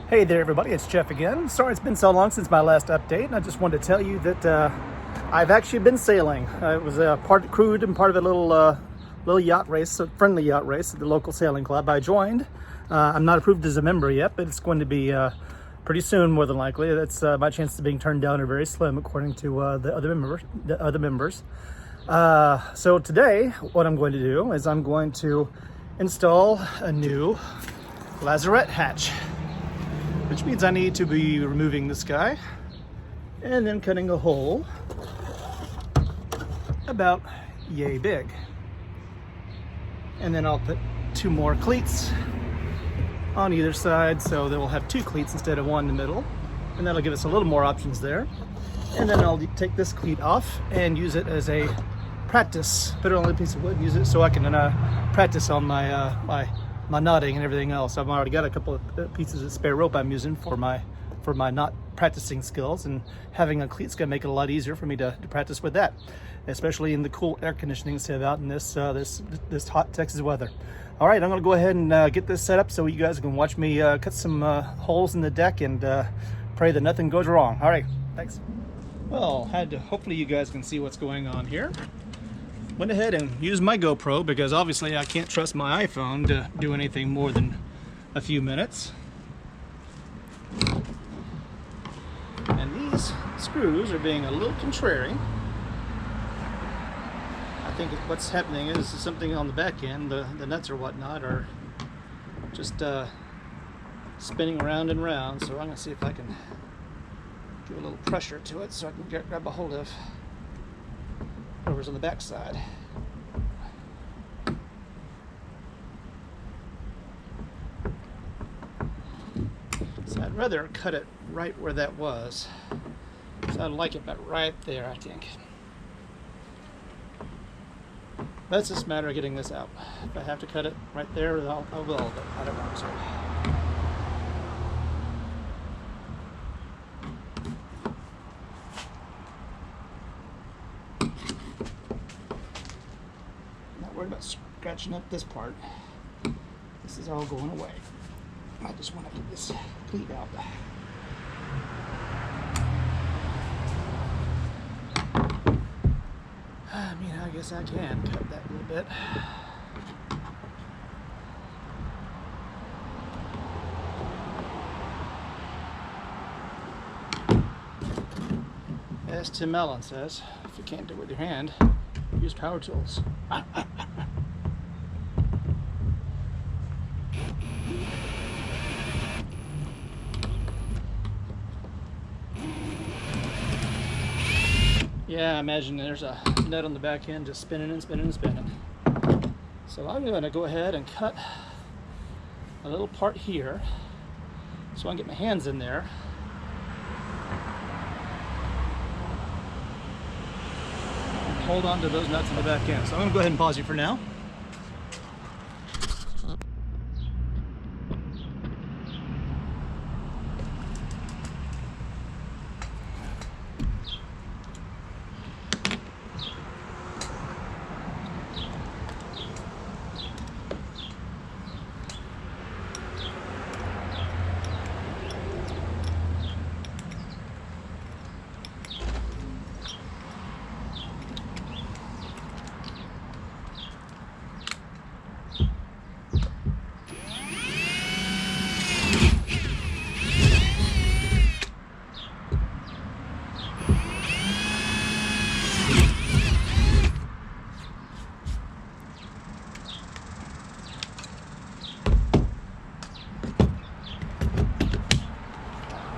Hey there everybody, it's Jeff again. Sorry it's been so long since my last update, and I just wanted to tell you that I've actually been sailing. It was crewed and part of a little yacht race, a friendly yacht race at the local sailing club I joined. I'm not approved as a member yet, but it's going to be pretty soon, more than likely. That's my chances of being turned down are very slim according to the other members. So today, what I'm going to do is I'm going to install a new Lazarette hatch, which means I need to be removing this guy and then cutting a hole about yay big. And then I'll put two more cleats on either side, so that we'll have two cleats instead of one in the middle. And that'll give us a little more options there. And then I'll take this cleat off and use it as a practice. Put it on a piece of wood and use it so I can practice on my my knotting and everything else. I've already got a couple of pieces of spare rope I'm using for my knot practicing skills, and having a cleat's gonna make it a lot easier for me to practice with that, especially in the cool air conditioning set out in this hot Texas weather. All right, I'm gonna go ahead and get this set up so you guys can watch me cut some holes in the deck and pray that nothing goes wrong. All right, thanks. Well, hopefully you guys can see what's going on here. Went ahead and used my GoPro because obviously I can't trust my iPhone to do anything more than a few minutes. And these screws are being a little contrary. I think what's happening is something on the back end, the nuts or whatnot are just spinning around and around. So I'm going to see if I can give a little pressure to it so I can grab a hold of whatever's on the back side. So I'd rather cut it right where that was. So I'd like it about right there, I think. That's just a matter of getting this out. If I have to cut it right there, I will, but I don't want to. Not worried about scratching up this part. This is all going away. I just want to get this cleat out. I mean, I guess I can cut that a little bit. As Tim Allen says, if you can't do it with your hand, use power tools. Yeah, I imagine there's a nut on the back end just spinning and spinning and spinning. So I'm going to go ahead and cut a little part here so I can get my hands in there. And hold on to those nuts on the back end. So I'm going to go ahead and pause you for now.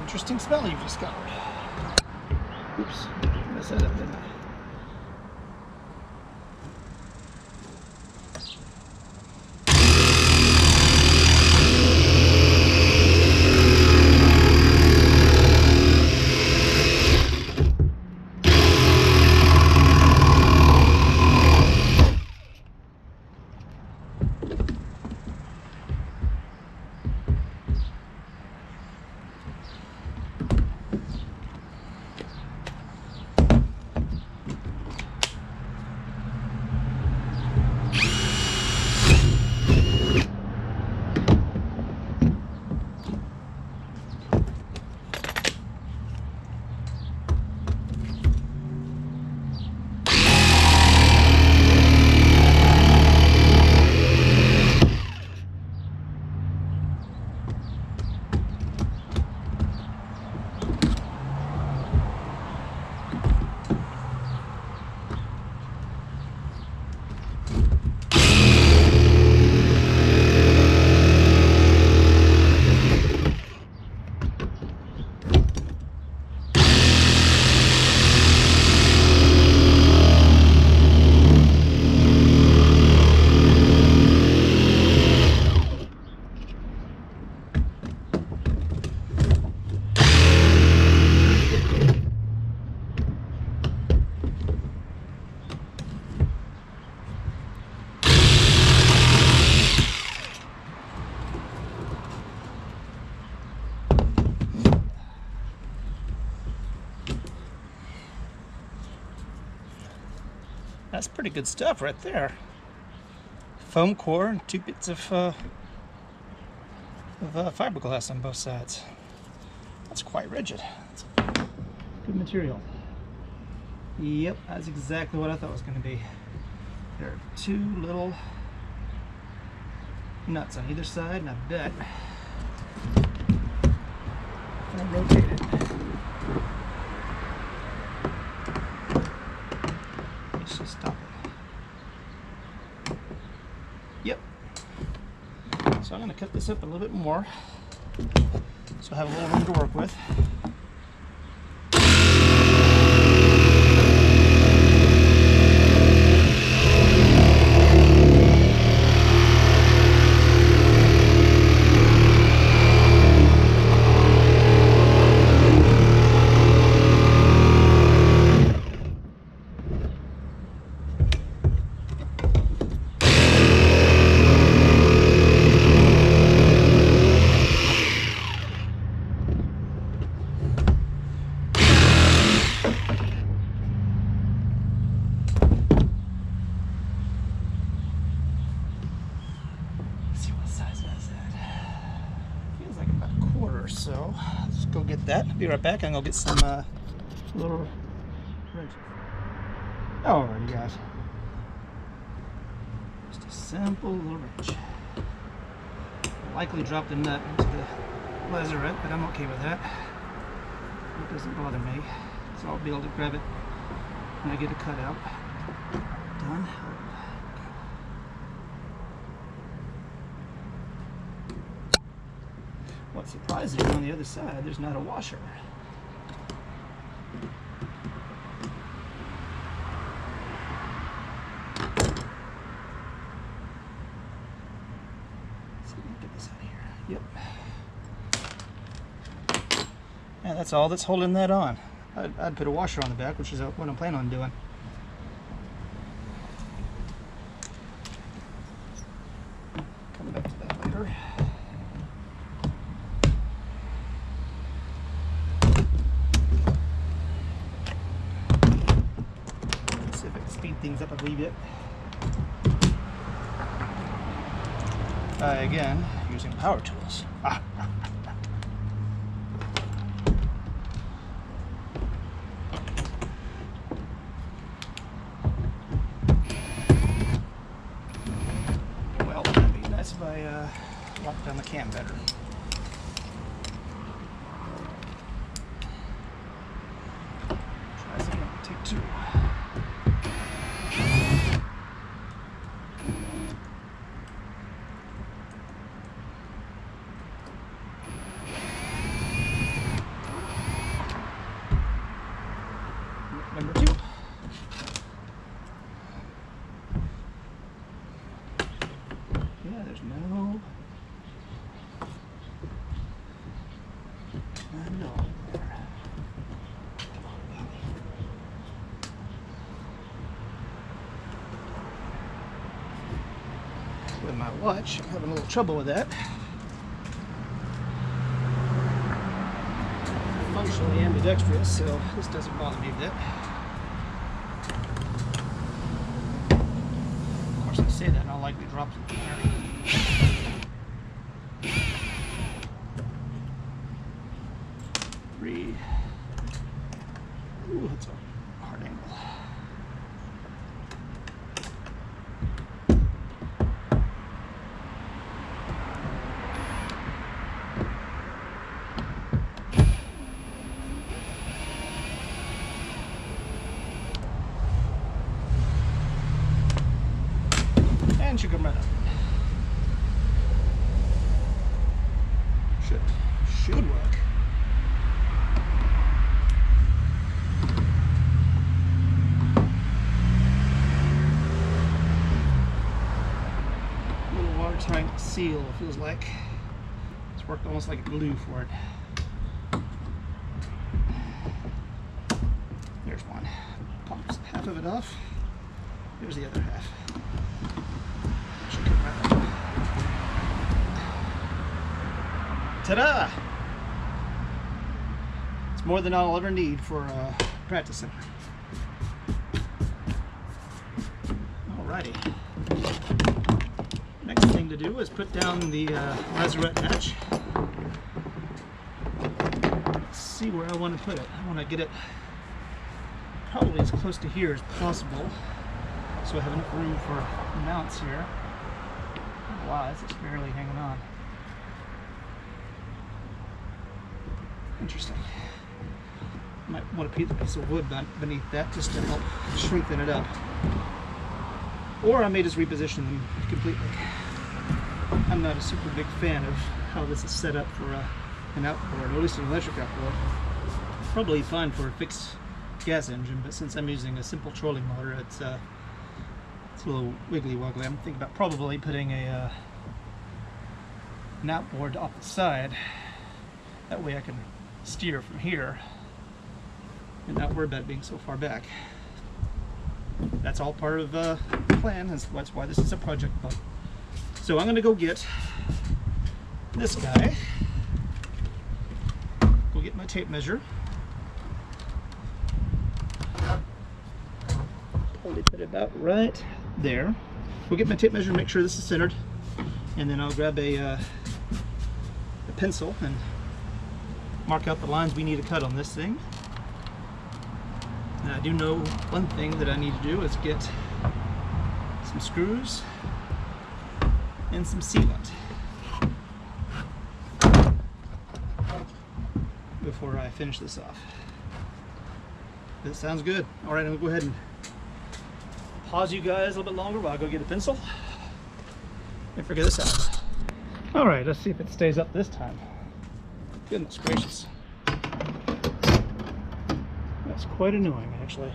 Interesting smell you've discovered. Oops, messed that up, didn't I? That's pretty good stuff right there. Foam core and 2 bits of fiberglass on both sides. That's quite rigid. That's good material. Yep, that's exactly what I thought it was going to be. There are 2 little nuts on either side, and I bet I'll rotate it. Let's just stop it. Yep. So I'm going to cut this up a little bit more so I have a little room to work with. So let's go get that. Be right back and I'll get some little wrenches. Alrighty guys. Just a simple little wrench. Likely drop the nut into the Lazarette, but I'm okay with that. It doesn't bother me. So I'll be able to grab it when I get it cut out. Done. What's surprising, on the other side, there's not a washer. So let me get this out of here. Yep. And that's all that's holding that on. I'd put a washer on the back, which is what I'm planning on doing. Come back to that later. Speed things up a wee bit. Again, using power tools. Well, it'd be nice if I locked down the cam better. Try this again. Take 2. Number 2. Yeah, there's no there. With my watch, I'm having a little trouble with that. I'm functionally ambidextrous, so this doesn't bother me a bit. Of course, I say that, and I'll likely drop it there. Three. Ooh, that's a hard angle. And should come right up. Should work. Little watertight seal, feels like. It's worked almost like a glue for it. There's one. Pops half of it off. Here's the other half. Should come right up. Ta-da! It's more than I'll ever need for practicing. Alrighty. Next thing to do is put down the Lazarette hatch. Let's see where I want to put it. I want to get it probably as close to here as possible, so I have enough room for mounts here. Oh, wow, this is barely hanging on. Interesting. Might want to put a piece of wood beneath that just to help strengthen it up. Or I may just reposition them completely. I'm not a super big fan of how this is set up for an outboard, or at least an electric outboard. Probably fine for a fixed gas engine, but since I'm using a simple trolling motor, it's a little wiggly woggly. I'm thinking about probably putting an outboard off the side. That way I can steer from here and not worry about it being so far back. That's all part of the plan. That's why this is a project boat. So I'm going to go get this guy. Go get my tape measure. Probably put it about right there. We'll get my tape measure and make sure this is centered, and then I'll grab a pencil and mark out the lines we need to cut on this thing. And I do know one thing that I need to do is get some screws and some sealant before I finish this off. That sounds good. All right, I'm gonna go ahead and pause you guys a little bit longer while I go get a pencil and figure this out. All right, let's see if it stays up this time. Goodness gracious. That's quite annoying, actually.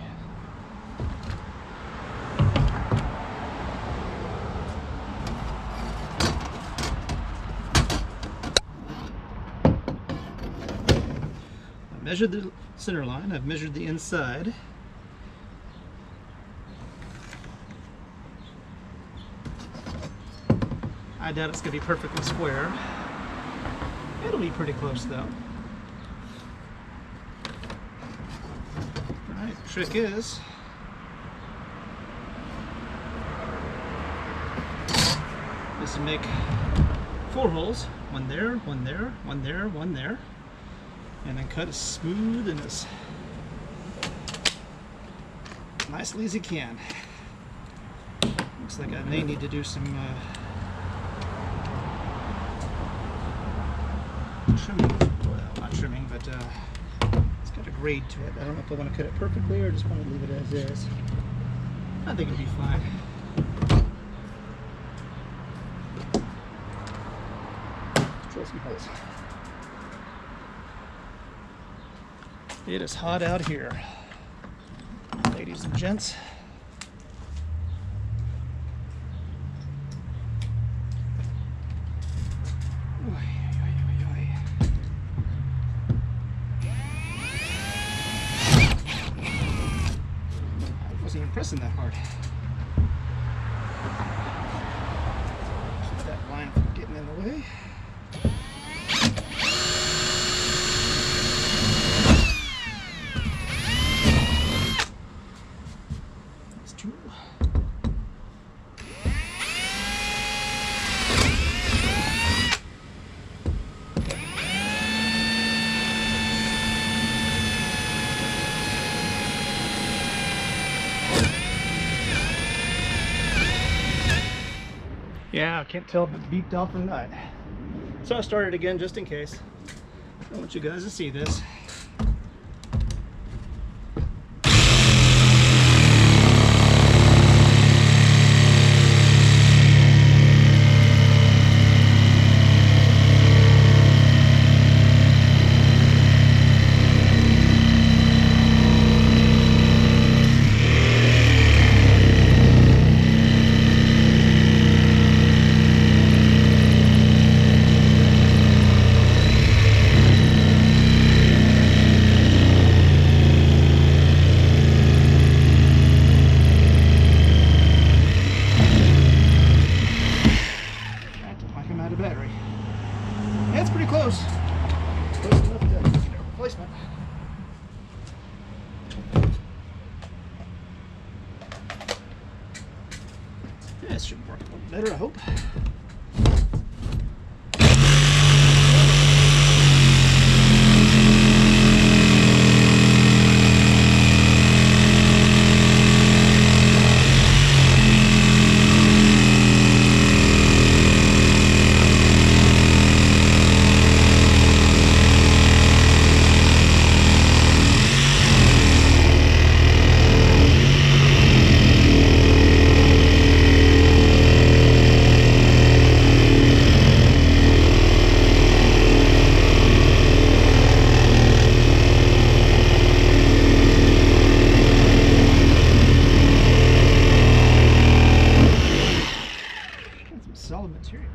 I measured the center line, I've measured the inside. I doubt it's going to be perfectly square. It'll be pretty close though. Alright, the trick is to make 4 holes, one there, one there, one there, one there, and then cut as smooth and as nicely as you can. Looks like I may need to do some trimming. Well, not trimming, but it's got a grade to it. I don't know if I want to cut it perfectly or just want to leave it as is. I think it'll be fine. Drill some holes. It is hot out here, ladies and gents. I wasn't even pressing that hard. Keep that line from getting in the way. Yeah, I can't tell if it's beeped off or not. So I started again just in case. I want you guys to see this. This should work a little better, I hope. Solid material.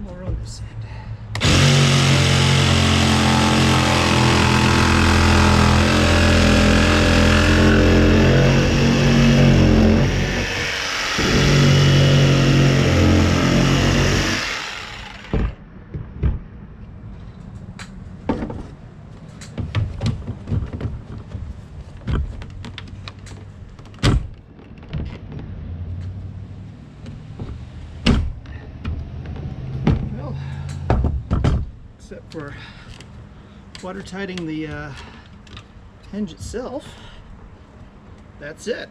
More on this end. Except for watertighting the hinge itself, that's it.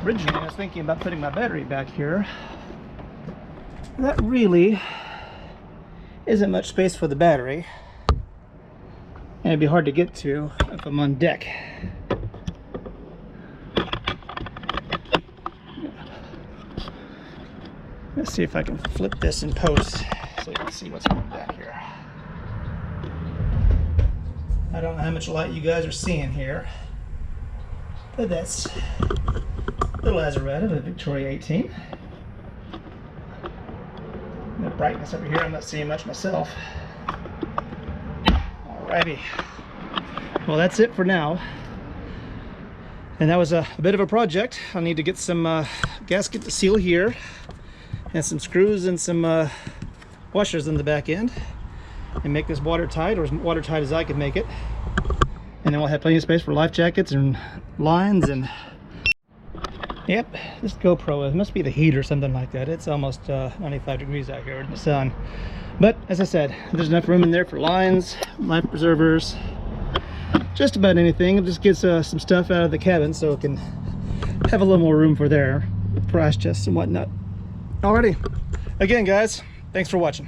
Originally, I was thinking about putting my battery back here. That really isn't much space for the battery. And it'd be hard to get to if I'm on deck. Let's see if I can flip this in post so you can see what's going back here. I don't know how much light you guys are seeing here, but that's the Lazarette of a Victoria 18. The brightness over here, I'm not seeing much myself. Alrighty, well that's it for now, and that was a bit of a project. I'll need to get some gasket to seal here, and some screws and some washers in the back end, and make this watertight, or as watertight as I can make it. And then we'll have plenty of space for life jackets and lines. And yep, this GoPro, it must be the heat or something like that. It's almost 95 degrees out here in the sun. But as I said, there's enough room in there for lines, life preservers, just about anything. It just gets some stuff out of the cabin so it can have a little more room for ice chests and whatnot. Alrighty, again guys, thanks for watching.